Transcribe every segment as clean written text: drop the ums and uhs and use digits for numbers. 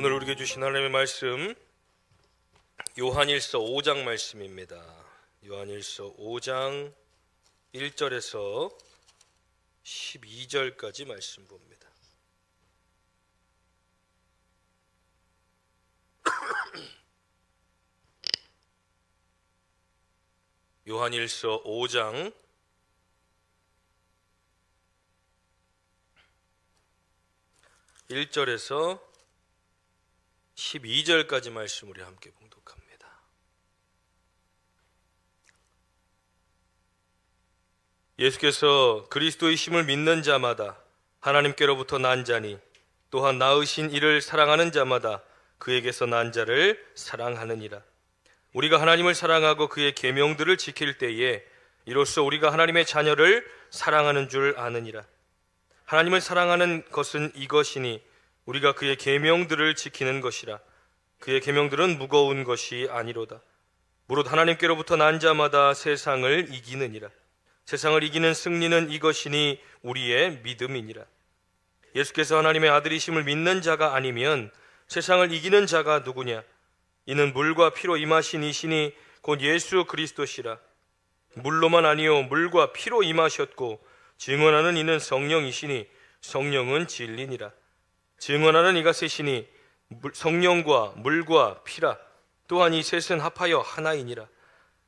오늘 우리에게 주신 하나님의 말씀 요한일서 5장 말씀입니다. 요한일서 5장 1절에서 12절까지 말씀 봅니다. 요한일서 5장 1절에서 12절까지 말씀 우리 함께 봉독합니다. 예수께서 그리스도의 심을 믿는 자마다 하나님께로부터 난 자니 또한 낳으신 이를 사랑하는 자마다 그에게서 난 자를 사랑하느니라. 우리가 하나님을 사랑하고 그의 계명들을 지킬 때에 이로써 우리가 하나님의 자녀를 사랑하는 줄 아느니라. 하나님을 사랑하는 것은 이것이니 우리가 그의 계명들을 지키는 것이라. 그의 계명들은 무거운 것이 아니로다. 무릇 하나님께로부터 난 자마다 세상을 이기느니라. 세상을 이기는 승리는 이것이니 우리의 믿음이니라. 예수께서 하나님의 아들이심을 믿는 자가 아니면 세상을 이기는 자가 누구냐? 이는 물과 피로 임하신 이시니 곧 예수 그리스도시라. 물로만 아니요 물과 피로 임하셨고 증언하는 이는 성령이시니 성령은 진리니라. 증언하는 이가 셋이니 성령과 물과 피라. 또한 이 셋은 합하여 하나이니라.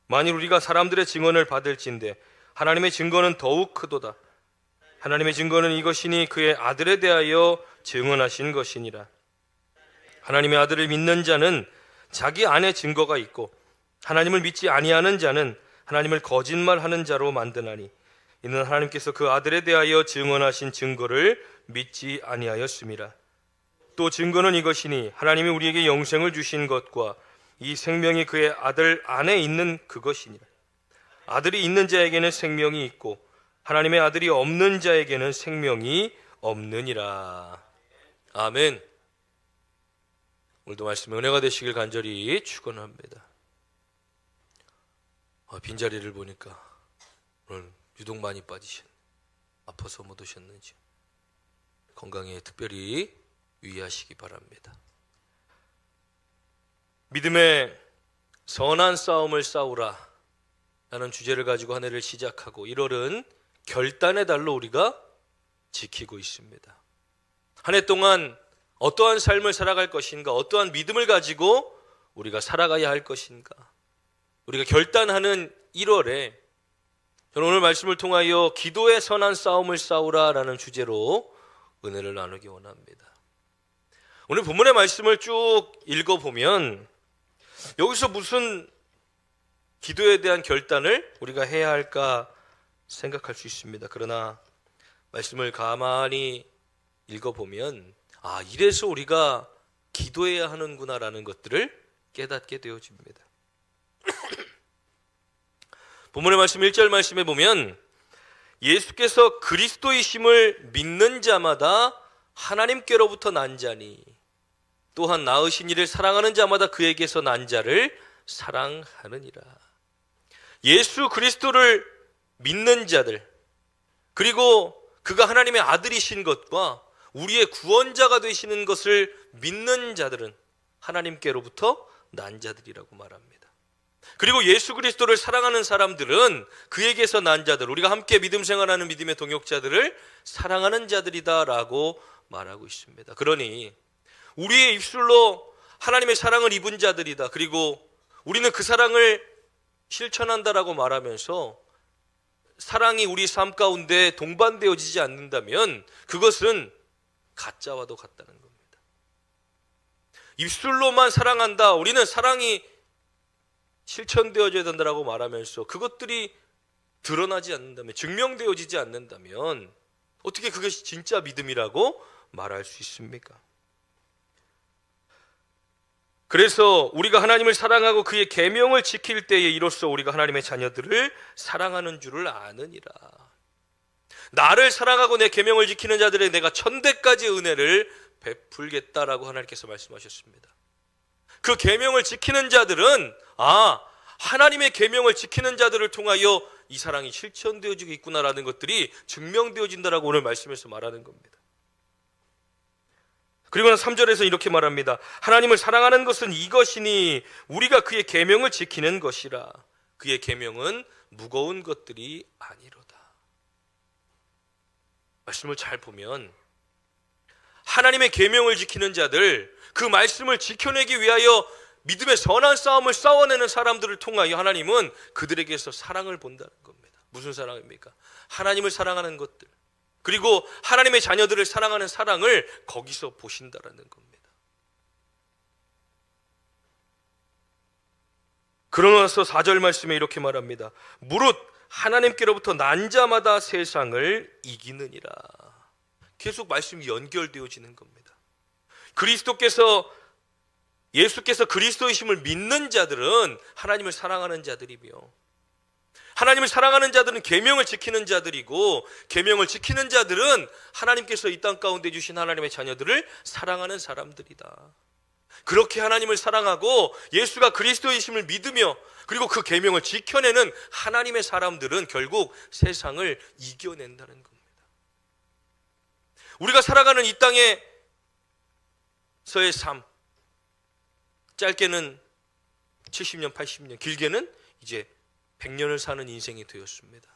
만일 우리가 사람들의 증언을 받을진대 하나님의 증거는 더욱 크도다. 하나님의 증거는 이것이니 그의 아들에 대하여 증언하신 것이니라. 하나님의 아들을 믿는 자는 자기 안에 증거가 있고 하나님을 믿지 아니하는 자는 하나님을 거짓말하는 자로 만드나니 이는 하나님께서 그 아들에 대하여 증언하신 증거를 믿지 아니하였음이라. 또 증거는 이것이니 하나님이 우리에게 영생을 주신 것과 이 생명이 그의 아들 안에 있는 그것이니라. 아들이 있는 자에게는 생명이 있고 하나님의 아들이 없는 자에게는 생명이 없느니라. 아멘. 오늘도 말씀에 은혜가 되시길 간절히 축원합니다. 빈자리를 보니까 오늘 유독 많이 빠지셨네. 아파서 못 오셨는지 건강에 특별히 유의하시기 바랍니다. 믿음의 선한 싸움을 싸우라 라는 주제를 가지고 한 해를 시작하고 1월은 결단의 달로 우리가 지키고 있습니다. 한 해 동안 어떠한 삶을 살아갈 것인가, 어떠한 믿음을 가지고 우리가 살아가야 할 것인가, 우리가 결단하는 1월에 저는 오늘 말씀을 통하여 기도의 선한 싸움을 싸우라 라는 주제로 은혜를 나누기 원합니다. 오늘 본문의 말씀을 쭉 읽어보면 여기서 무슨 기도에 대한 결단을 우리가 해야 할까 생각할 수 있습니다. 그러나 말씀을 가만히 읽어보면 이래서 우리가 기도해야 하는구나라는 것들을 깨닫게 되어집니다. 본문의 말씀 1절 말씀에 보면 예수께서 그리스도이심을 믿는 자마다 하나님께로부터 난 자니 또한 낳으신 이를 사랑하는 자마다 그에게서 난 자를 사랑하느니라. 예수 그리스도를 믿는 자들, 그리고 그가 하나님의 아들이신 것과 우리의 구원자가 되시는 것을 믿는 자들은 하나님께로부터 난 자들이라고 말합니다. 그리고 예수 그리스도를 사랑하는 사람들은 그에게서 난 자들, 우리가 함께 믿음 생활하는 믿음의 동역자들을 사랑하는 자들이다라고 말하고 있습니다. 그러니 우리의 입술로 하나님의 사랑을 입은 자들이다, 그리고 우리는 그 사랑을 실천한다라고 말하면서 사랑이 우리 삶 가운데 동반되어지지 않는다면 그것은 가짜와도 같다는 겁니다. 입술로만 사랑한다, 우리는 사랑이 실천되어져야 된다라고 말하면서 그것들이 드러나지 않는다면, 증명되어지지 않는다면 어떻게 그것이 진짜 믿음이라고 말할 수 있습니까? 그래서 우리가 하나님을 사랑하고 그의 계명을 지킬 때에 이로써 우리가 하나님의 자녀들을 사랑하는 줄을 아느니라. 나를 사랑하고 내 계명을 지키는 자들에게 내가 천대까지 은혜를 베풀겠다라고 하나님께서 말씀하셨습니다. 그 계명을 지키는 자들은 하나님의 계명을 지키는 자들을 통하여 이 사랑이 실천되어지고 있구나라는 것들이 증명되어진다라고 오늘 말씀에서 말하는 겁니다. 그리고 3절에서 이렇게 말합니다. 하나님을 사랑하는 것은 이것이니 우리가 그의 계명을 지키는 것이라. 그의 계명은 무거운 것들이 아니로다. 말씀을 잘 보면 하나님의 계명을 지키는 자들, 그 말씀을 지켜내기 위하여 믿음의 선한 싸움을 싸워내는 사람들을 통하여 하나님은 그들에게서 사랑을 본다는 겁니다. 무슨 사랑입니까? 하나님을 사랑하는 것들, 그리고 하나님의 자녀들을 사랑하는 사랑을 거기서 보신다라는 겁니다. 그러나서 4절 말씀에 이렇게 말합니다. 무릇 하나님께로부터 난 자마다 세상을 이기느니라. 계속 말씀이 연결되어지는 겁니다. 예수께서 그리스도이심을 믿는 자들은 하나님을 사랑하는 자들이며, 하나님을 사랑하는 자들은 계명을 지키는 자들이고, 계명을 지키는 자들은 하나님께서 이 땅 가운데 주신 하나님의 자녀들을 사랑하는 사람들이다. 그렇게 하나님을 사랑하고 예수가 그리스도이심을 믿으며 그리고 그 계명을 지켜내는 하나님의 사람들은 결국 세상을 이겨낸다는 겁니다. 우리가 살아가는 이 땅에서의 삶, 짧게는 70년, 80년, 길게는 이제 100년을 사는 인생이 되었습니다.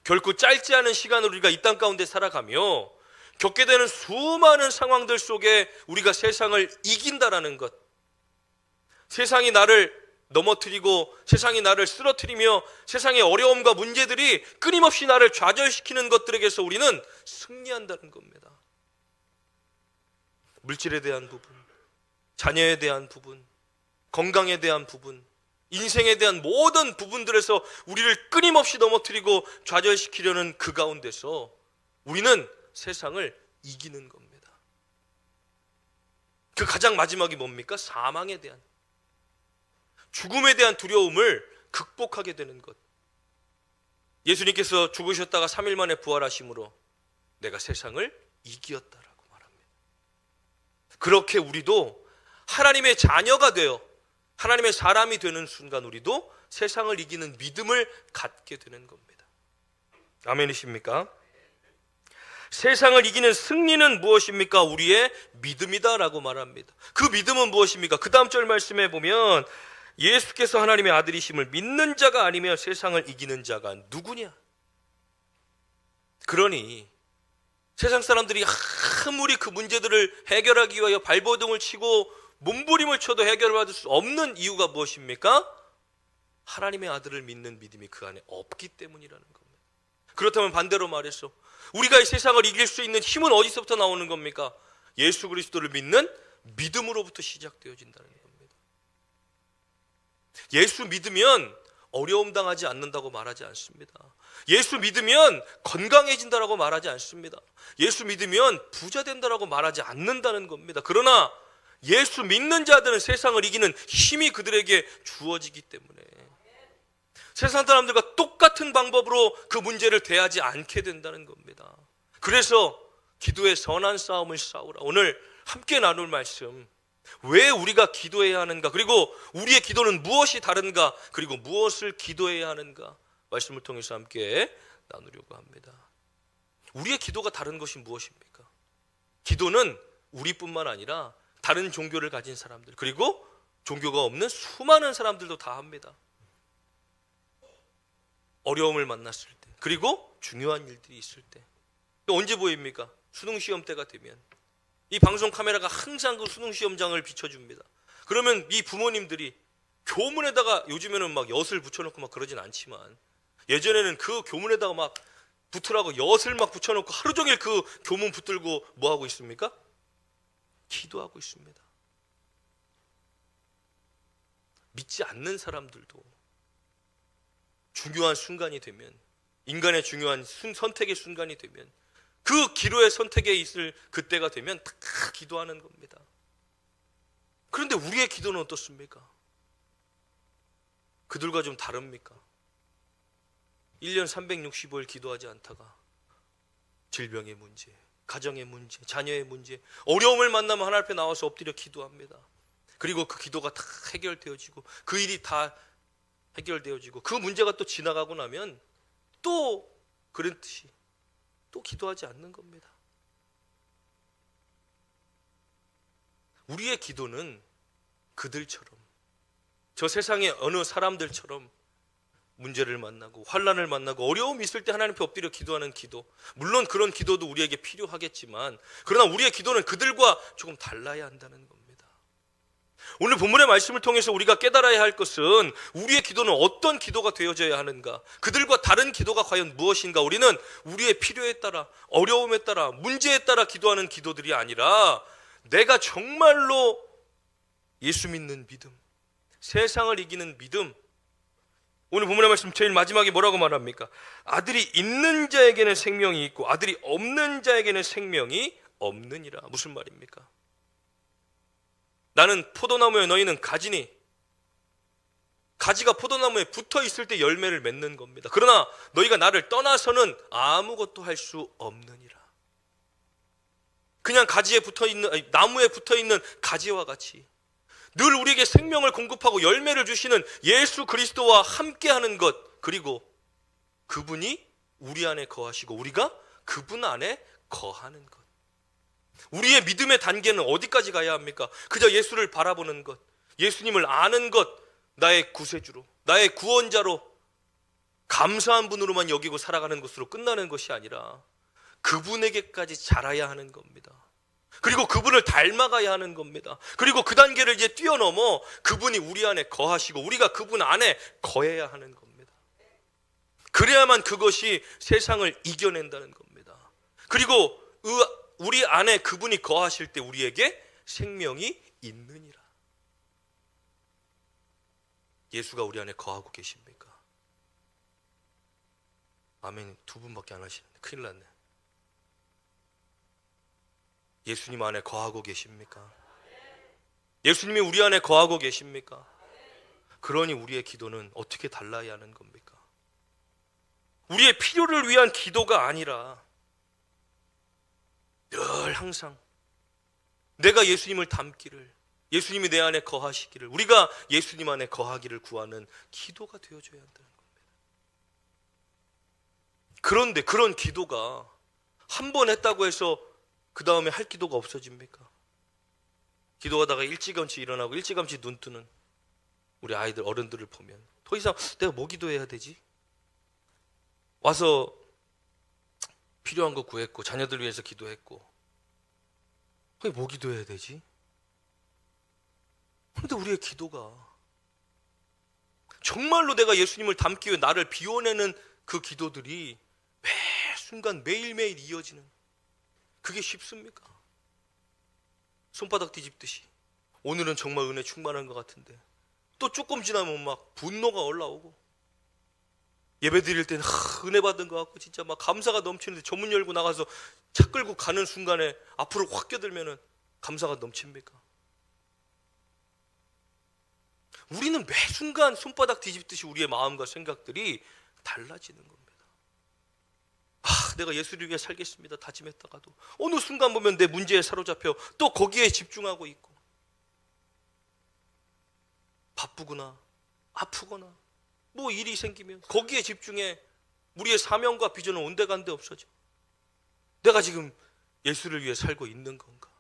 결코 짧지 않은 시간을 우리가 이 땅 가운데 살아가며 겪게 되는 수많은 상황들 속에 우리가 세상을 이긴다라는 것, 세상이 나를 넘어뜨리고 세상이 나를 쓰러뜨리며 세상의 어려움과 문제들이 끊임없이 나를 좌절시키는 것들에게서 우리는 승리한다는 겁니다. 물질에 대한 부분, 자녀에 대한 부분, 건강에 대한 부분, 인생에 대한 모든 부분들에서 우리를 끊임없이 넘어뜨리고 좌절시키려는 그 가운데서 우리는 세상을 이기는 겁니다. 그 가장 마지막이 뭡니까? 사망에 대한, 죽음에 대한 두려움을 극복하게 되는 것. 예수님께서 죽으셨다가 3일 만에 부활하심으로 내가 세상을 이기었다라고 말합니다. 그렇게 우리도 하나님의 자녀가 되어 하나님의 사람이 되는 순간 우리도 세상을 이기는 믿음을 갖게 되는 겁니다. 아멘이십니까? 세상을 이기는 승리는 무엇입니까? 우리의 믿음이다라고 말합니다. 그 믿음은 무엇입니까? 그 다음 절 말씀에 보면 예수께서 하나님의 아들이심을 믿는 자가 아니면 세상을 이기는 자가 누구냐? 그러니 세상 사람들이 아무리 그 문제들을 해결하기 위하여 발버둥을 치고 몸부림을 쳐도 해결받을 수 없는 이유가 무엇입니까? 하나님의 아들을 믿는 믿음이 그 안에 없기 때문이라는 겁니다. 그렇다면 반대로 말해서 우리가 이 세상을 이길 수 있는 힘은 어디서부터 나오는 겁니까? 예수 그리스도를 믿는 믿음으로부터 시작되어진다는 겁니다. 예수 믿으면 어려움 당하지 않는다고 말하지 않습니다. 예수 믿으면 건강해진다라고 말하지 않습니다. 예수 믿으면 부자 된다라고 말하지 않는다는 겁니다. 그러나 예수 믿는 자들은 세상을 이기는 힘이 그들에게 주어지기 때문에 세상 사람들과 똑같은 방법으로 그 문제를 대하지 않게 된다는 겁니다. 그래서 기도의 선한 싸움을 싸우라. 오늘 함께 나눌 말씀, 왜 우리가 기도해야 하는가, 그리고 우리의 기도는 무엇이 다른가, 그리고 무엇을 기도해야 하는가, 말씀을 통해서 함께 나누려고 합니다. 우리의 기도가 다른 것이 무엇입니까? 기도는 우리뿐만 아니라 다른 종교를 가진 사람들, 그리고 종교가 없는 수많은 사람들도 다 합니다. 어려움을 만났을 때, 그리고 중요한 일들이 있을 때. 또 언제 보입니까? 수능시험 때가 되면 이 방송 카메라가 항상 그 수능시험장을 비춰줍니다. 그러면 이 부모님들이 교문에다가, 요즘에는 막 엿을 붙여놓고 막 그러진 않지만 예전에는 그 교문에다가 막 붙으라고 엿을 막 붙여놓고 하루 종일 그 교문 붙들고 뭐 하고 있습니까? 기도하고 있습니다. 믿지 않는 사람들도 중요한 순간이 되면, 인간의 중요한 선택의 순간이 되면, 그 기로의 선택에 있을 그때가 되면 다 기도하는 겁니다. 그런데 우리의 기도는 어떻습니까? 그들과 좀 다릅니까? 1년 365일 기도하지 않다가 질병의 문제, 가정의 문제, 자녀의 문제, 어려움을 만나면 하나님 앞에 나와서 엎드려 기도합니다. 그리고 그 기도가 다 해결되어지고 그 일이 다 해결되어지고 그 문제가 또 지나가고 나면 또 그런 듯이 또 기도하지 않는 겁니다. 우리의 기도는 그들처럼, 저 세상의 어느 사람들처럼 문제를 만나고 환난을 만나고 어려움이 있을 때 하나님 앞에 엎드려 기도하는 기도, 물론 그런 기도도 우리에게 필요하겠지만 그러나 우리의 기도는 그들과 조금 달라야 한다는 겁니다. 오늘 본문의 말씀을 통해서 우리가 깨달아야 할 것은 우리의 기도는 어떤 기도가 되어져야 하는가, 그들과 다른 기도가 과연 무엇인가. 우리는 우리의 필요에 따라, 어려움에 따라, 문제에 따라 기도하는 기도들이 아니라 내가 정말로 예수 믿는 믿음, 세상을 이기는 믿음. 오늘 본문의 말씀 제일 마지막에 뭐라고 말합니까? 아들이 있는 자에게는 생명이 있고 아들이 없는 자에게는 생명이 없느니라. 무슨 말입니까? 나는 포도나무에, 너희는 가지니, 가지가 포도나무에 붙어 있을 때 열매를 맺는 겁니다. 그러나 너희가 나를 떠나서는 아무것도 할 수 없느니라. 그냥 가지에 붙어 있는, 나무에 붙어 있는 가지와 같이 늘 우리에게 생명을 공급하고 열매를 주시는 예수 그리스도와 함께하는 것, 그리고 그분이 우리 안에 거하시고 우리가 그분 안에 거하는 것. 우리의 믿음의 단계는 어디까지 가야 합니까? 그저 예수를 바라보는 것, 예수님을 아는 것, 나의 구세주로, 나의 구원자로, 감사한 분으로만 여기고 살아가는 것으로 끝나는 것이 아니라 그분에게까지 자라야 하는 겁니다. 그리고 그분을 닮아가야 하는 겁니다. 그리고 그 단계를 이제 뛰어넘어 그분이 우리 안에 거하시고 우리가 그분 안에 거해야 하는 겁니다. 그래야만 그것이 세상을 이겨낸다는 겁니다. 그리고 우리 안에 그분이 거하실 때 우리에게 생명이 있느니라. 예수가 우리 안에 거하고 계십니까? 아멘. 두 분밖에 안 하시는데 큰일 났네. 예수님 안에 거하고 계십니까? 예수님이 우리 안에 거하고 계십니까? 그러니 우리의 기도는 어떻게 달라야 하는 겁니까? 우리의 필요를 위한 기도가 아니라 늘 항상 내가 예수님을 닮기를, 예수님이 내 안에 거하시기를, 우리가 예수님 안에 거하기를 구하는 기도가 되어줘야 한다는 겁니다. 그런데 그런 기도가 한 번 했다고 해서 그 다음에 할 기도가 없어집니까? 기도하다가 일찌감치 일어나고 일찌감치 눈 뜨는 우리 아이들, 어른들을 보면 더 이상 내가 뭐 기도해야 되지? 와서 필요한 거 구했고 자녀들 위해서 기도했고 왜 뭐 기도해야 되지? 그런데 우리의 기도가 정말로 내가 예수님을 닮기 위해 나를 비워내는 그 기도들이 매 순간 매일매일 이어지는, 그게 쉽습니까? 손바닥 뒤집듯이 오늘은 정말 은혜 충만한 것 같은데 또 조금 지나면 막 분노가 올라오고, 예배 드릴 때는 은혜 받은 것 같고 진짜 막 감사가 넘치는데 조문 열고 나가서 차 끌고 가는 순간에 앞으로 확 껴들면은 감사가 넘칩니까? 우리는 매 순간 손바닥 뒤집듯이 우리의 마음과 생각들이 달라지는 겁니다. 내가 예수를 위해 살겠습니다 다짐했다가도 어느 순간 보면 내 문제에 사로잡혀 또 거기에 집중하고 있고, 바쁘거나 아프거나 뭐 일이 생기면 거기에 집중해 우리의 사명과 비전은 온데간데 없어져. 내가 지금 예수를 위해 살고 있는 건가?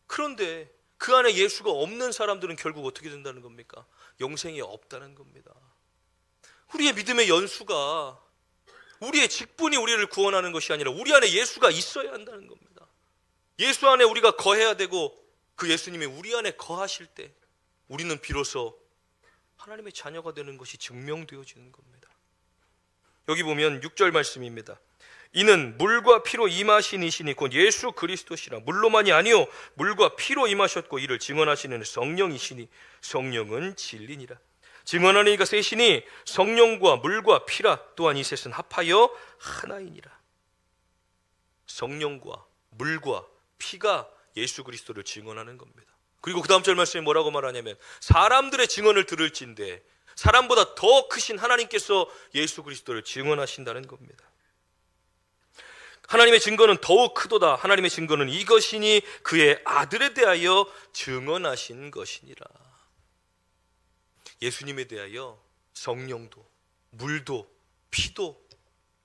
그런데 그 안에 예수가 없는 사람들은 결국 어떻게 된다는 겁니까? 영생이 없다는 겁니다. 우리의 믿음의 연수가 우리의 직분이 우리를 구원하는 것이 아니라 우리 안에 예수가 있어야 한다는 겁니다. 예수 안에 우리가 거해야 되고 그 예수님이 우리 안에 거하실 때 우리는 비로소 하나님의 자녀가 되는 것이 증명되어지는 겁니다. 여기 보면 6절 말씀입니다. 이는 물과 피로 임하신 이시니 곧 예수 그리스도시라. 물로만이 아니요 물과 피로 임하셨고 이를 증언하시는 성령이시니 성령은 진리니라. 증언하는 이가 셋이니 성령과 물과 피라. 또한 이 셋은 합하여 하나이니라. 성령과 물과 피가 예수 그리스도를 증언하는 겁니다. 그리고 그 다음 절 말씀에 뭐라고 말하냐면 사람들의 증언을 들을진대 사람보다 더 크신 하나님께서 예수 그리스도를 증언하신다는 겁니다. 하나님의 증거는 더욱 크도다. 하나님의 증거는 이것이니 그의 아들에 대하여 증언하신 것이니라. 예수님에 대하여 성령도 물도 피도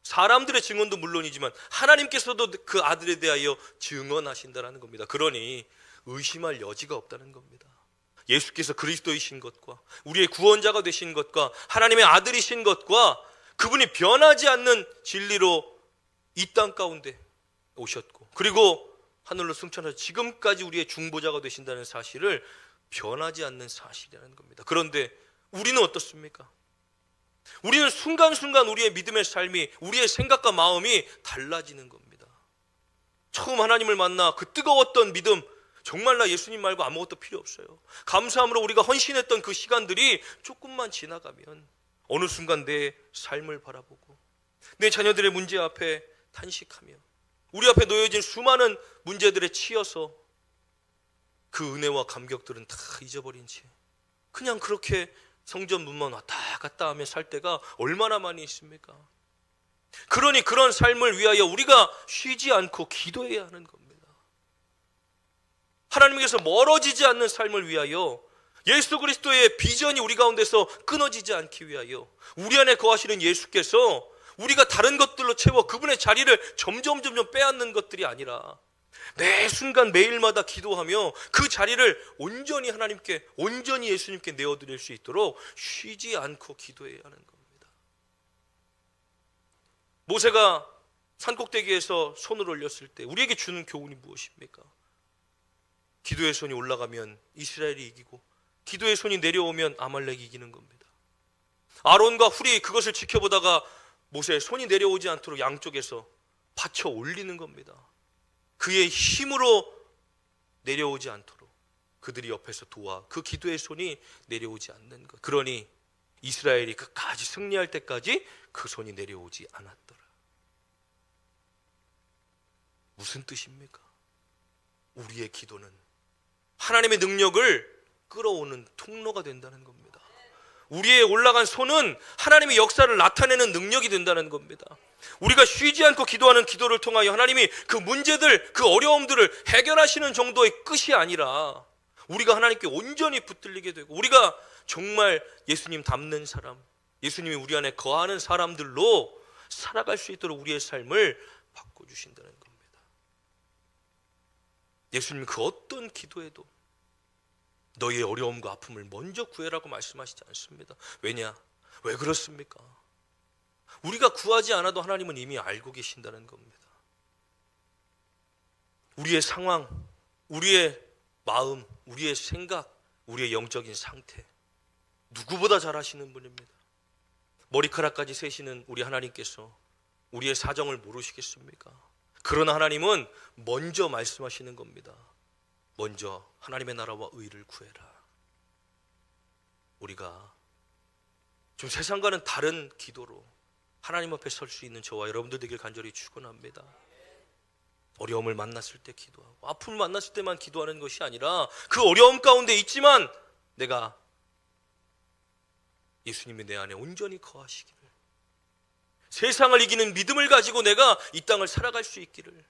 사람들의 증언도 물론이지만 하나님께서도 그 아들에 대하여 증언하신다는 겁니다. 그러니 의심할 여지가 없다는 겁니다. 예수께서 그리스도이신 것과 우리의 구원자가 되신 것과 하나님의 아들이신 것과 그분이 변하지 않는 진리로 이 땅 가운데 오셨고, 그리고 하늘로 승천하셔서 지금까지 우리의 중보자가 되신다는 사실을 변하지 않는 사실이라는 겁니다. 그런데 우리는 어떻습니까? 우리는 순간순간 우리의 믿음의 삶이, 우리의 생각과 마음이 달라지는 겁니다. 처음 하나님을 만나 그 뜨거웠던 믿음, 정말 나 예수님 말고 아무것도 필요 없어요, 감사함으로 우리가 헌신했던 그 시간들이 조금만 지나가면 어느 순간 내 삶을 바라보고 내 자녀들의 문제 앞에 탄식하며 우리 앞에 놓여진 수많은 문제들에 치여서 그 은혜와 감격들은 다 잊어버린 채 그냥 그렇게 성전 문만 왔다 갔다 하며 살 때가 얼마나 많이 있습니까? 그러니 그런 삶을 위하여 우리가 쉬지 않고 기도해야 하는 겁니다. 하나님께서 멀어지지 않는 삶을 위하여, 예수 그리스도의 비전이 우리 가운데서 끊어지지 않기 위하여 우리 안에 거하시는 예수께서 우리가 다른 것들로 채워 그분의 자리를 점점 빼앗는 것들이 아니라 매 순간 매일마다 기도하며 그 자리를 온전히 하나님께, 온전히 예수님께 내어드릴 수 있도록 쉬지 않고 기도해야 하는 겁니다. 모세가 산꼭대기에서 손을 올렸을 때 우리에게 주는 교훈이 무엇입니까? 기도의 손이 올라가면 이스라엘이 이기고 기도의 손이 내려오면 아말렉이 이기는 겁니다. 아론과 훌이 그것을 지켜보다가 모세의 손이 내려오지 않도록 양쪽에서 받쳐 올리는 겁니다. 그의 힘으로 내려오지 않도록 그들이 옆에서 도와 그 기도의 손이 내려오지 않는 것. 그러니 이스라엘이 끝까지 승리할 때까지 그 손이 내려오지 않았더라. 무슨 뜻입니까? 우리의 기도는 하나님의 능력을 끌어오는 통로가 된다는 겁니다. 우리의 올라간 손은 하나님의 역사를 나타내는 능력이 된다는 겁니다. 우리가 쉬지 않고 기도하는 기도를 통하여 하나님이 그 문제들, 그 어려움들을 해결하시는 정도의 끝이 아니라 우리가 하나님께 온전히 붙들리게 되고 우리가 정말 예수님 닮는 사람, 예수님이 우리 안에 거하는 사람들로 살아갈 수 있도록 우리의 삶을 바꿔주신다는 겁니다. 예수님 그 어떤 기도에도 너희의 어려움과 아픔을 먼저 구해라고 말씀하시지 않습니다. 왜냐? 왜 그렇습니까? 우리가 구하지 않아도 하나님은 이미 알고 계신다는 겁니다. 우리의 상황, 우리의 마음, 우리의 생각, 우리의 영적인 상태, 누구보다 잘 아시는 분입니다. 머리카락까지 세시는 우리 하나님께서 우리의 사정을 모르시겠습니까? 그러나 하나님은 먼저 말씀하시는 겁니다. 먼저 하나님의 나라와 의를 구해라. 우리가 좀 세상과는 다른 기도로 하나님 앞에 설 수 있는 저와 여러분들 되길 간절히 축원합니다. 어려움을 만났을 때 기도하고 아픔을 만났을 때만 기도하는 것이 아니라 그 어려움 가운데 있지만 내가 예수님이 내 안에 온전히 거하시기를, 세상을 이기는 믿음을 가지고 내가 이 땅을 살아갈 수 있기를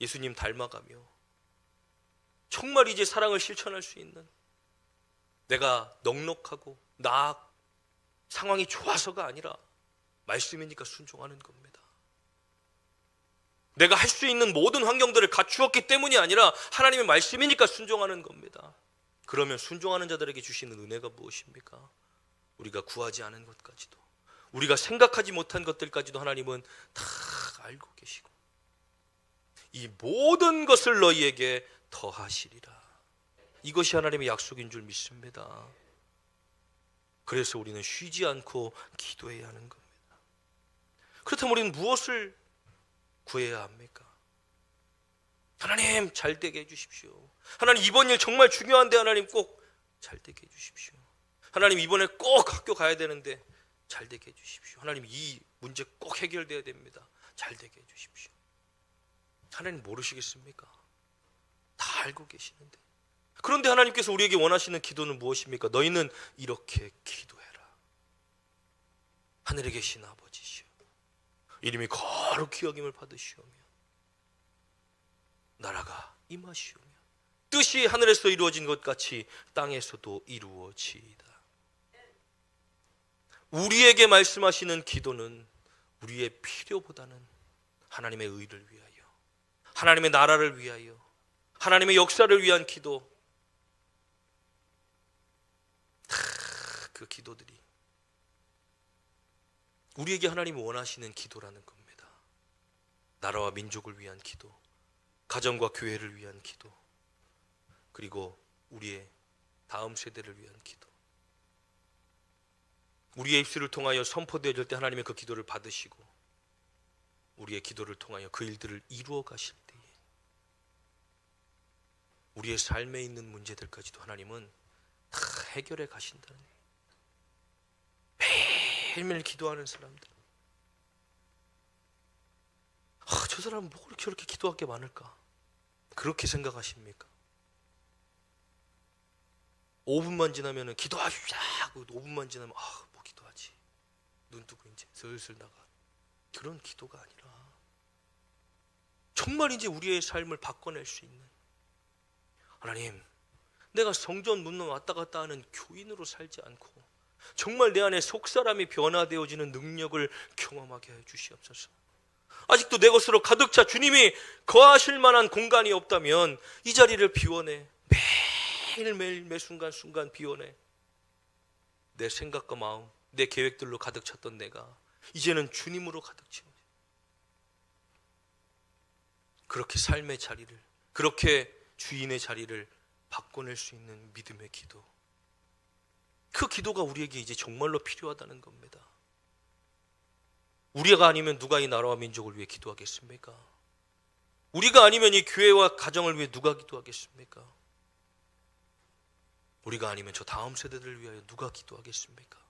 예수님 닮아가며 정말 이제 사랑을 실천할 수 있는, 내가 넉넉하고 상황이 좋아서가 아니라 말씀이니까 순종하는 겁니다. 내가 할 수 있는 모든 환경들을 갖추었기 때문이 아니라 하나님의 말씀이니까 순종하는 겁니다. 그러면 순종하는 자들에게 주시는 은혜가 무엇입니까? 우리가 구하지 않은 것까지도, 우리가 생각하지 못한 것들까지도 하나님은 다 알고 계시고 이 모든 것을 너희에게 더하시리라. 이것이 하나님의 약속인 줄 믿습니다. 그래서 우리는 쉬지 않고 기도해야 하는 겁니다. 그렇다면 우리는 무엇을 구해야 합니까? 하나님 잘 되게 해주십시오. 하나님 이번 일 정말 중요한데 하나님 꼭 잘 되게 해주십시오. 하나님 이번에 꼭 학교 가야 되는데 잘 되게 해주십시오. 하나님 이 문제 꼭 해결돼야 됩니다. 잘 되게 해주십시오. 하나님 모르시겠습니까? 다 알고 계시는데. 그런데 하나님께서 우리에게 원하시는 기도는 무엇입니까? 너희는 이렇게 기도해라. 하늘에 계신 아버지시여, 이름이 거룩히 여김을 받으시오며 나라가 임하시오며 뜻이 하늘에서 이루어진 것 같이 땅에서도 이루어지이다. 우리에게 말씀하시는 기도는 우리의 필요보다는 하나님의 의를 위하여, 하나님의 나라를 위하여, 하나님의 역사를 위한 기도, 그 기도들이 우리에게 하나님이 원하시는 기도라는 겁니다. 나라와 민족을 위한 기도, 가정과 교회를 위한 기도, 그리고 우리의 다음 세대를 위한 기도. 우리의 입술을 통하여 선포되어질 때 하나님의 그 기도를 받으시고, 우리의 기도를 통하여 그 일들을 이루어 가실 때에 우리의 삶에 있는 문제들까지도 하나님은 다 해결해 가신다는 거예요. 매일매일 기도하는 사람들, 저 사람은 뭐 그렇게 저렇게 기도할 게 많을까, 그렇게 생각하십니까? 5분만 지나면 기도하십시오 하고 5분만 지나면 뭐 기도하지, 눈 뜨고 이제 슬슬 나가. 그런 기도가 아니라 정말 이제 우리의 삶을 바꿔낼 수 있는, 하나님, 내가 성전 문로 왔다 갔다 하는 교인으로 살지 않고 정말 내 안에 속사람이 변화되어지는 능력을 경험하게 해 주시옵소서. 아직도 내 것으로 가득 차 주님이 거하실 만한 공간이 없다면 이 자리를 비워내. 매일매일 매 순간순간 비워내. 내 생각과 마음, 내 계획들로 가득 찼던 내가 이제는 주님으로 가득 채워. 그렇게 삶의 자리를, 그렇게 주인의 자리를 바꿔낼 수 있는 믿음의 기도, 그 기도가 우리에게 이제 정말로 필요하다는 겁니다. 우리가 아니면 누가 이 나라와 민족을 위해 기도하겠습니까? 우리가 아니면 이 교회와 가정을 위해 누가 기도하겠습니까? 우리가 아니면 저 다음 세대들을 위하여 누가 기도하겠습니까?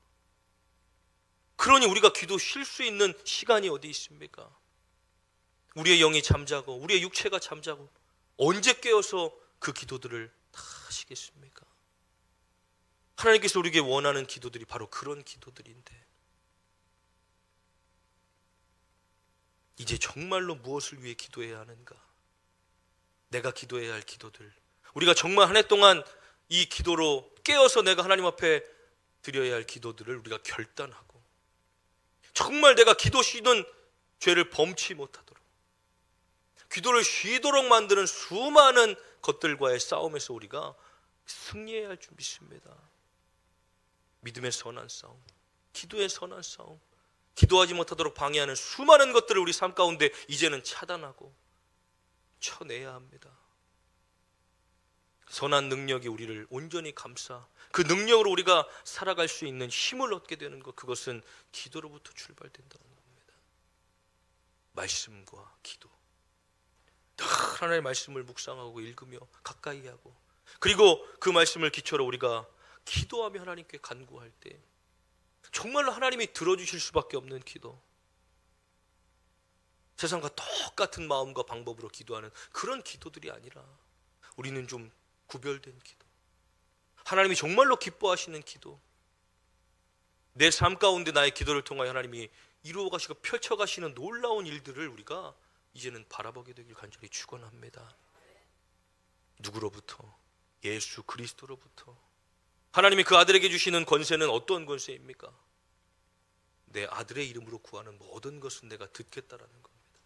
그러니 우리가 기도 쉴 수 있는 시간이 어디 있습니까? 우리의 영이 잠자고 우리의 육체가 잠자고 언제 깨어서 그 기도들을 다 하시겠습니까? 하나님께서 우리에게 원하는 기도들이 바로 그런 기도들인데, 이제 정말로 무엇을 위해 기도해야 하는가? 내가 기도해야 할 기도들, 우리가 정말 한 해 동안 이 기도로 깨어서 내가 하나님 앞에 드려야 할 기도들을 우리가 결단하고, 정말 내가 기도 쉬는 죄를 범치 못하도록, 기도를 쉬도록 만드는 수많은 것들과의 싸움에서 우리가 승리해야 할 줄 믿습니다. 믿음의 선한 싸움, 기도의 선한 싸움, 기도하지 못하도록 방해하는 수많은 것들을 우리 삶 가운데 이제는 차단하고 쳐내야 합니다. 선한 능력이 우리를 온전히 감싸 그 능력으로 우리가 살아갈 수 있는 힘을 얻게 되는 것, 그것은 기도로부터 출발된다는 겁니다. 말씀과 기도, 늘 하나님의 말씀을 묵상하고 읽으며 가까이 하고, 그리고 그 말씀을 기초로 우리가 기도하며 하나님께 간구할 때 정말로 하나님이 들어주실 수밖에 없는 기도, 세상과 똑같은 마음과 방법으로 기도하는 그런 기도들이 아니라 우리는 좀 구별된 기도, 하나님이 정말로 기뻐하시는 기도, 내 삶 가운데 나의 기도를 통하여 하나님이 이루어가시고 펼쳐가시는 놀라운 일들을 우리가 이제는 바라보게 되길 간절히 축원합니다. 누구로부터? 예수 그리스도로부터. 하나님이 그 아들에게 주시는 권세는 어떤 권세입니까? 내 아들의 이름으로 구하는 모든 것은 내가 듣겠다라는 겁니다.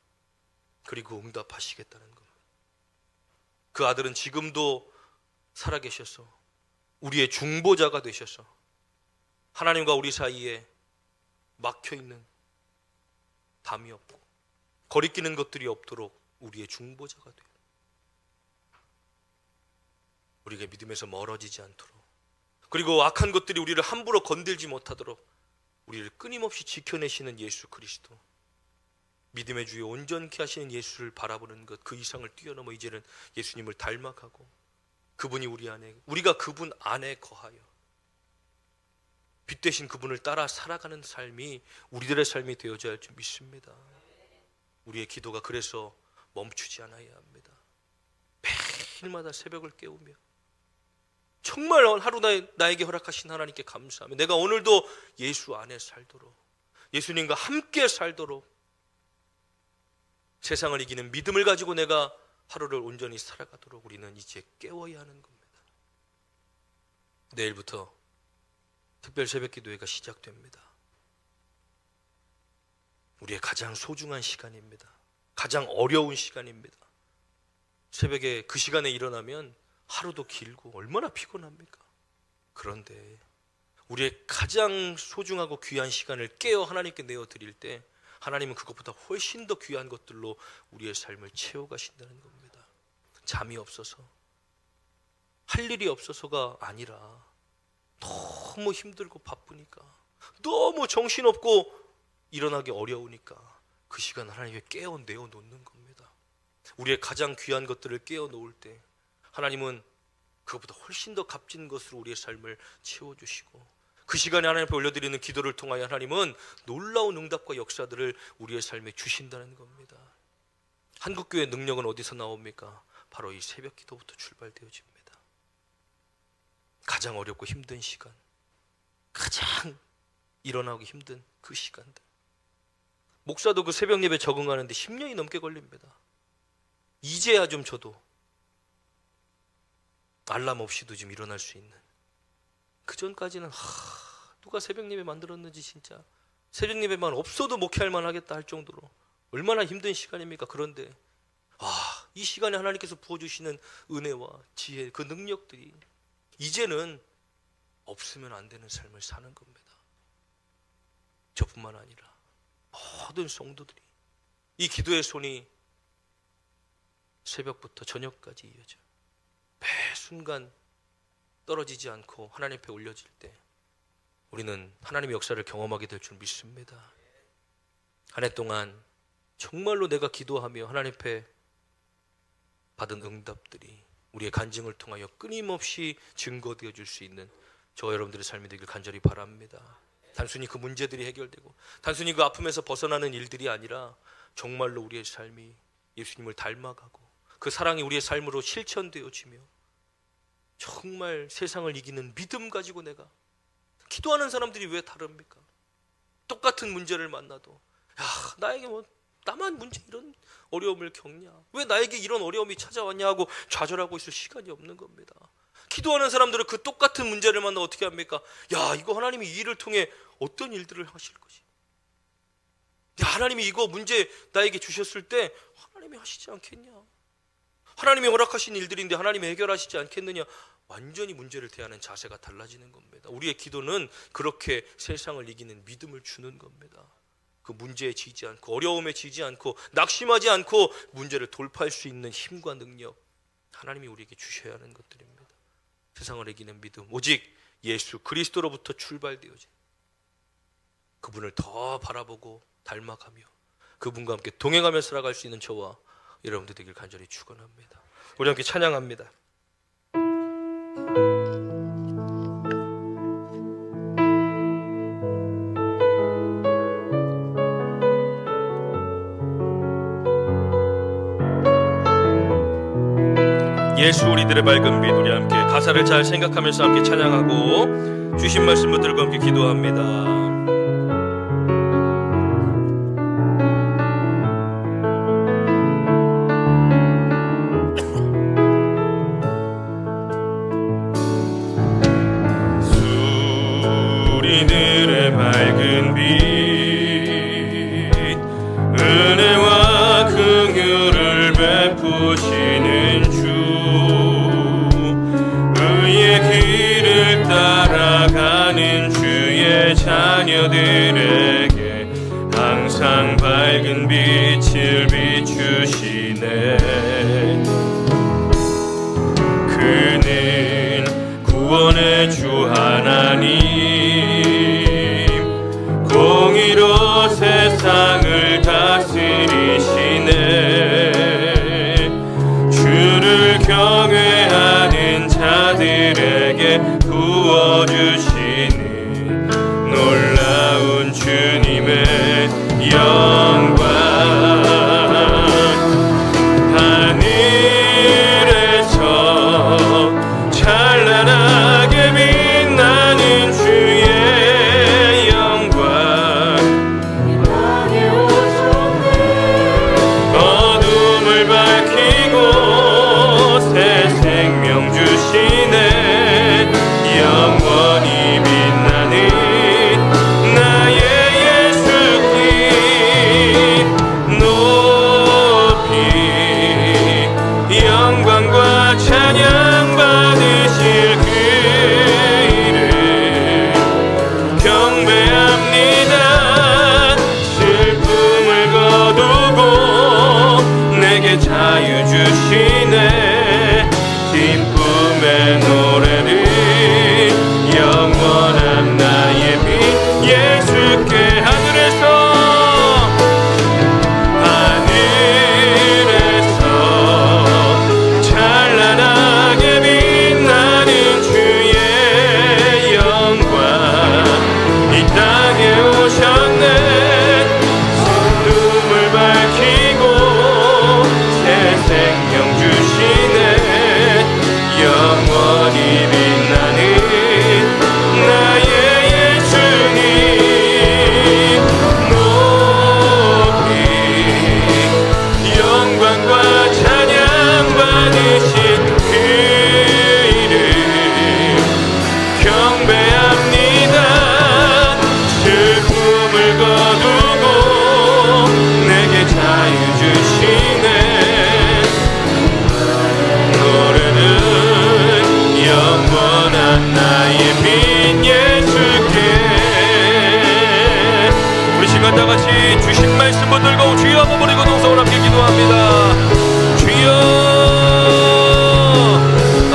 그리고 응답하시겠다는 겁니다. 그 아들은 지금도 살아계셔서 우리의 중보자가 되셔서 하나님과 우리 사이에 막혀있는 담이 없고 거리끼는 것들이 없도록 우리의 중보자가 돼요. 우리가 믿음에서 멀어지지 않도록, 그리고 악한 것들이 우리를 함부로 건들지 못하도록 우리를 끊임없이 지켜내시는 예수 그리스도, 믿음의 주에 온전케 하시는 예수를 바라보는 것, 그 이상을 뛰어넘어 이제는 예수님을 닮아가고 그분이 우리 안에, 우리가 그분 안에 거하여 빛 대신 그분을 따라 살아가는 삶이 우리들의 삶이 되어져야 할 줄 믿습니다. 우리의 기도가 그래서 멈추지 않아야 합니다. 매일마다 새벽을 깨우며 정말 하루 나에게 허락하신 하나님께 감사하며 내가 오늘도 예수 안에 살도록, 예수님과 함께 살도록, 세상을 이기는 믿음을 가지고 내가 하루를 온전히 살아가도록 우리는 이제 깨워야 하는 겁니다. 내일부터 특별 새벽 기도회가 시작됩니다. 우리의 가장 소중한 시간입니다. 가장 어려운 시간입니다. 새벽에 그 시간에 일어나면 하루도 길고 얼마나 피곤합니까? 그런데 우리의 가장 소중하고 귀한 시간을 깨어 하나님께 내어드릴 때 하나님은 그것보다 훨씬 더 귀한 것들로 우리의 삶을 채워가신다는 겁니다. 잠이 없어서, 할 일이 없어서가 아니라 너무 힘들고 바쁘니까, 너무 정신없고 일어나기 어려우니까 그 시간 하나님께 깨어 내어놓는 겁니다. 우리의 가장 귀한 것들을 깨어 놓을 때 하나님은 그것보다 훨씬 더 값진 것으로 우리의 삶을 채워주시고, 그 시간에 하나님 앞에 올려드리는 기도를 통하여 하나님은 놀라운 응답과 역사들을 우리의 삶에 주신다는 겁니다. 한국교회의 능력은 어디서 나옵니까? 바로 이 새벽 기도부터 출발되어집니다. 가장 어렵고 힘든 시간, 가장 일어나기 힘든 그 시간들, 목사도 그 새벽 예배 적응하는데 10년이 넘게 걸립니다. 이제야 좀 저도 알람 없이도 좀 일어날 수 있는, 그 전까지는 누가 새벽 예배 만들었는지 진짜 새벽 예배만 없어도 목회할 만하겠다 할 정도로 얼마나 힘든 시간입니까? 그런데 이 시간에 하나님께서 부어주시는 은혜와 지혜, 그 능력들이 이제는 없으면 안 되는 삶을 사는 겁니다. 저뿐만 아니라 모든 성도들이 이 기도의 손이 새벽부터 저녁까지 이어져 매 순간 떨어지지 않고 하나님 앞에 올려질 때 우리는 하나님의 역사를 경험하게 될 줄 믿습니다. 한 해 동안 정말로 내가 기도하며 하나님 앞에 받은 응답들이 우리의 간증을 통하여 끊임없이 증거되어 줄 수 있는 저와 여러분들의 삶이 되길 간절히 바랍니다. 단순히 그 문제들이 해결되고 단순히 그 아픔에서 벗어나는 일들이 아니라 정말로 우리의 삶이 예수님을 닮아가고 그 사랑이 우리의 삶으로 실천되어지며 정말 세상을 이기는 믿음 가지고 내가 기도하는 사람들이 왜 다릅니까? 똑같은 문제를 만나도 나에게 나만 문제 이런 어려움을 겪냐, 왜 나에게 이런 어려움이 찾아왔냐 하고 좌절하고 있을 시간이 없는 겁니다. 기도하는 사람들은 그 똑같은 문제를 만나 어떻게 합니까? 이거 하나님이 이 일을 통해 어떤 일들을 하실 것이, 하나님이 이거 문제 나에게 주셨을 때 하나님이 하시지 않겠냐, 하나님이 허락하신 일들인데 하나님이 해결하시지 않겠느냐, 완전히 문제를 대하는 자세가 달라지는 겁니다. 우리의 기도는 그렇게 세상을 이기는 믿음을 주는 겁니다. 그 문제에 지지 않고 어려움에 지지 않고 낙심하지 않고 문제를 돌파할 수 있는 힘과 능력, 하나님이 우리에게 주셔야 하는 것들입니다. 세상을 이기는 믿음, 오직 예수 그리스도로부터 출발되어진, 그분을 더 바라보고 닮아가며 그분과 함께 동행하며 살아갈 수 있는 저와 여러분들 되길 간절히 축원합니다. 우리 함께 찬양합니다. 예수 우리들의 밝은 빛, 우리 함께 가사를 잘 생각하면서 함께 찬양하고 주신 말씀 붙들고 함께 기도합니다. 우리들의 밝은 빛, 은혜와 긍휼을 베푸시는 주, 의의 길을 따라가는 주의 자녀들에게 항상 밝은 빛을 비추시네. 그는 구원의 주 하나님, 공의로 세상을 다스리시네. 주를 경외하는 자들에게 부어주시는 놀라운 주님의 영광, 하늘에서 찬란하게 빛나는 주의 영광, 주시네. 노래는 영원한 나의 빈 예수께. 우리 시간 다같이 주신 말씀 붙들고 주여 한번 부르고 동성을 함께 기도합니다. 주여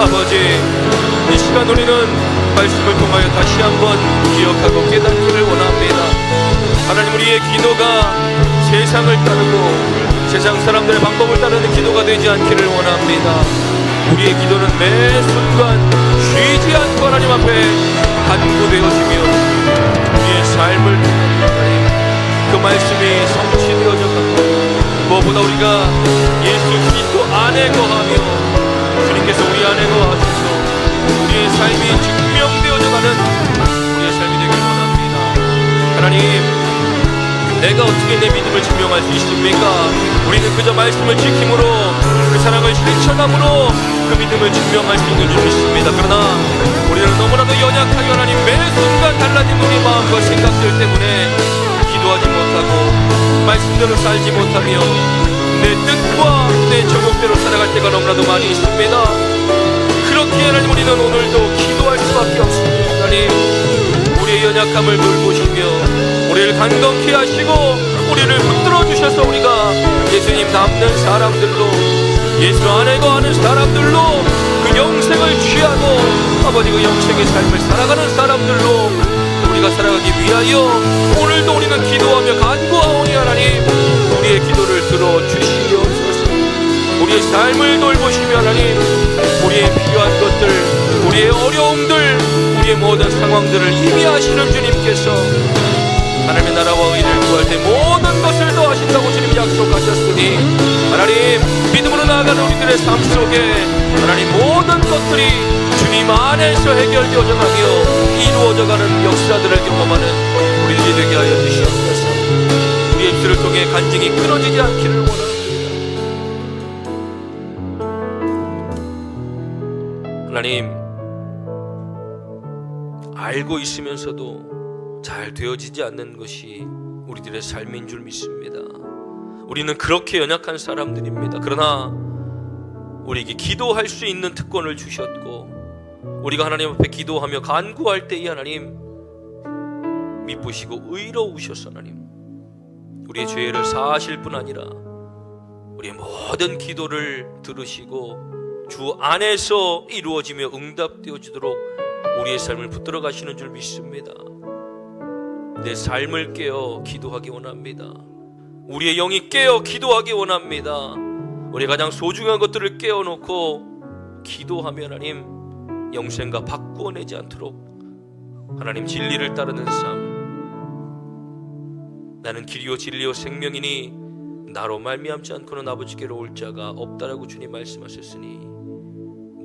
아버지, 이 시간 우리는 말씀을 통하여 다시 한번 기억하고 깨닫기를 원합니다. 하나님, 우리의 기도가 세상을 따르고 세상 사람들의 방법을 따르는 기도가 되지 않기를 원합니다. 우리의 기도는 매 순간 쉬지 않고 하나님 앞에 간구되어지며 우리의 삶을 통하여 그 말씀이 성취되어져 가고, 무엇보다 우리가 예수 그리스도 안에 거하며 주님께서 우리 안에 거하셔서 우리의 삶이 증명되어져 가는 우리의 삶이 되길 원합니다. 하나님, 내가 어떻게 내 믿음을 증명할 수 있습니까? 우리는 그저 말씀을 지킴으로, 그 사랑을 실천함으로 그 믿음을 증명할 수 있는 줄 믿습니다. 그러나 우리는 너무나도 연약하여 하나님 매 순간 달라진 우리 마음과 생각들 때문에 기도하지 못하고 말씀대로 살지 못하며 내 뜻과 내 정욕대로 살아갈 때가 너무나도 많이 있습니다. 그렇기에 하나님, 우리는 오늘도 기도할 수밖에 없습니다. 하나님, 우리의 연약함을 돌보시며 우리를 강건케 하시고 우리를 붙들어 주셔서 우리가 예수님 닮는 사람들로, 예수 안에 거하는 사람들로 그 영생을 취하고 아버지 그 영생의 삶을 살아가는 사람들로 우리가 살아가기 위하여 오늘도 우리는 기도하며 간구하오니 하나님, 우리의 기도를 들어주시옵소서. 우리의 삶을 돌보시며 하나님, 우리의 필요한 것들, 우리의 어려움들, 우리의 모든 상황들을 이미 아시는 주님께서 하나님의 나라와 의를 구할 때 모든 것을 더하신다고 주님 약속하셨으니 하나님, 믿음으로 나아가는 우리들의 삶 속에 하나님 모든 것들이 주님 안에서 해결되어져 가며 이루어져가는 역사들을 경험하는 우리들이 되게 하여 주시옵소서. 우리의 입술을 통해 간증이 끊어지지 않기를 원합니다. 하나님, 알고 있으면서도 잘 되어지지 않는 것이 우리들의 삶인 줄 믿습니다. 우리는 그렇게 연약한 사람들입니다. 그러나 우리에게 기도할 수 있는 특권을 주셨고, 우리가 하나님 앞에 기도하며 간구할 때에 하나님 미쁘시고 의로우셔서 하나님 우리의 죄를 사하실 뿐 아니라 우리의 모든 기도를 들으시고 주 안에서 이루어지며 응답되어지도록 우리의 삶을 붙들어 가시는 줄 믿습니다. 내 삶을 깨어 기도하기 원합니다. 우리의 영이 깨어 기도하기 원합니다. 우리 가장 소중한 것들을 깨어놓고 기도하며 하나님 영생과 바꾸어내지 않도록 하나님 진리를 따르는 삶, 나는 길이요 진리요 생명이니 나로 말미암지 않고는 아버지께로 올 자가 없다라고 주님 말씀하셨으니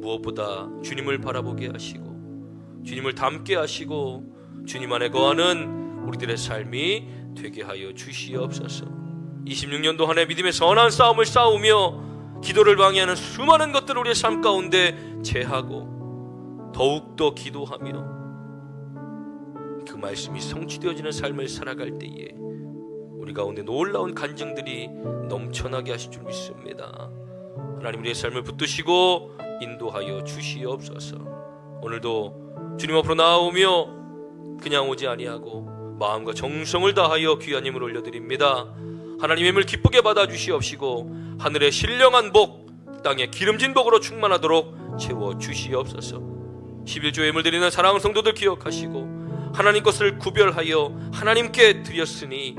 무엇보다 주님을 바라보게 하시고 주님을 닮게 하시고 주님 안에 거하는 우리들의 삶이 되게 하여 주시옵소서. 26년도 한 해 믿음의 선한 싸움을 싸우며 기도를 방해하는 수많은 것들을 우리의 삶 가운데 제하고 더욱더 기도하며 그 말씀이 성취되어지는 삶을 살아갈 때에 우리 가운데 놀라운 간증들이 넘쳐나게 하실 줄 믿습니다. 하나님 우리의 삶을 붙드시고 인도하여 주시옵소서. 오늘도 주님 앞으로 나오며 그냥 오지 아니하고 마음과 정성을 다하여 귀한 힘을 올려드립니다. 하나님의 힘을 기쁘게 받아 주시옵시고 하늘의 신령한 복, 땅의 기름진 복으로 충만하도록 채워 주시옵소서. 11조의 힘을 드리는 사랑하는 성도들 기억하시고 하나님 것을 구별하여 하나님께 드렸으니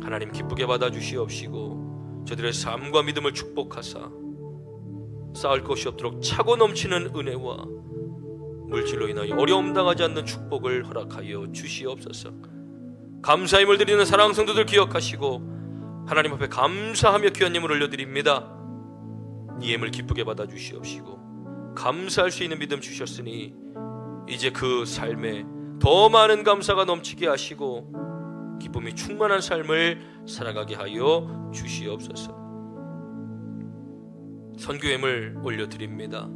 하나님 기쁘게 받아 주시옵시고 저들의 삶과 믿음을 축복하사 쌓을 것이 없도록 차고 넘치는 은혜와 물질로 인하여 어려움 당하지 않는 축복을 허락하여 주시옵소서. 감사의 힘을 드리는 사랑하는 성도들 기억하시고 하나님 앞에 감사하며 귀한 힘을 올려드립니다. 이 힘을 기쁘게 받아 주시옵시고 감사할 수 있는 믿음 주셨으니 이제 그 삶에 더 많은 감사가 넘치게 하시고 기쁨이 충만한 삶을 살아가게 하여 주시옵소서. 선교의 힘을 올려드립니다.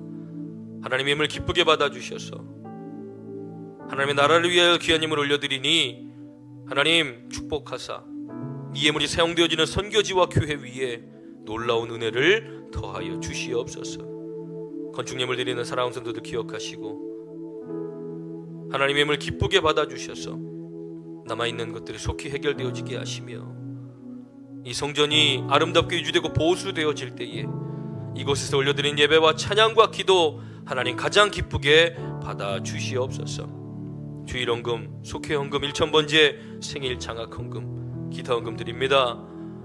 하나님의 힘을 기쁘게 받아 주셔서 하나님의 나라를 위하여 귀한 힘을 올려드리니 하나님 축복하사 이 예물이 사용되어지는 선교지와 교회 위에 놀라운 은혜를 더하여 주시옵소서. 건축 예물 드리는 사랑하는 성도들 기억하시고 하나님의 예물 기쁘게 받아주셔서 남아있는 것들이 속히 해결되어지게 하시며 이 성전이 아름답게 유지되고 보수되어질 때에 이곳에서 올려드린 예배와 찬양과 기도 하나님 가장 기쁘게 받아주시옵소서. 주일헌금, 속회헌금, 1000번째 생일 장학헌금, 기타헌금 드립니다.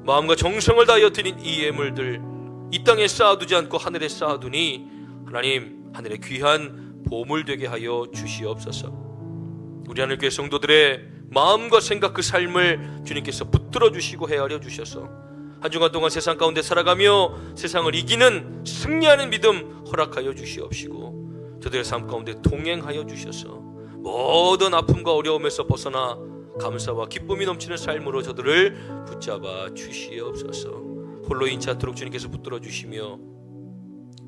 마음과 정성을 다하여 드린 이 예물들 이 땅에 쌓아두지 않고 하늘에 쌓아두니 하나님 하늘의 귀한 보물 되게 하여 주시옵소서. 우리 하늘교회 성도들의 마음과 생각 그 삶을 주님께서 붙들어 주시고 헤아려 주셔서 한 주간 동안 세상 가운데 살아가며 세상을 이기는 승리하는 믿음 허락하여 주시옵시고 저들의 삶 가운데 동행하여 주셔서 모든 아픔과 어려움에서 벗어나 감사와 기쁨이 넘치는 삶으로 저들을 붙잡아 주시옵소서. 홀로 인치 않도록 주님께서 붙들어 주시며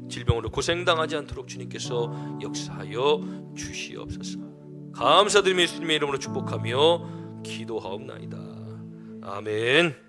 질병으로 고생당하지 않도록 주님께서 역사하여 주시옵소서. 감사드리며 예수님의 이름으로 축복하며 기도하옵나이다. 아멘.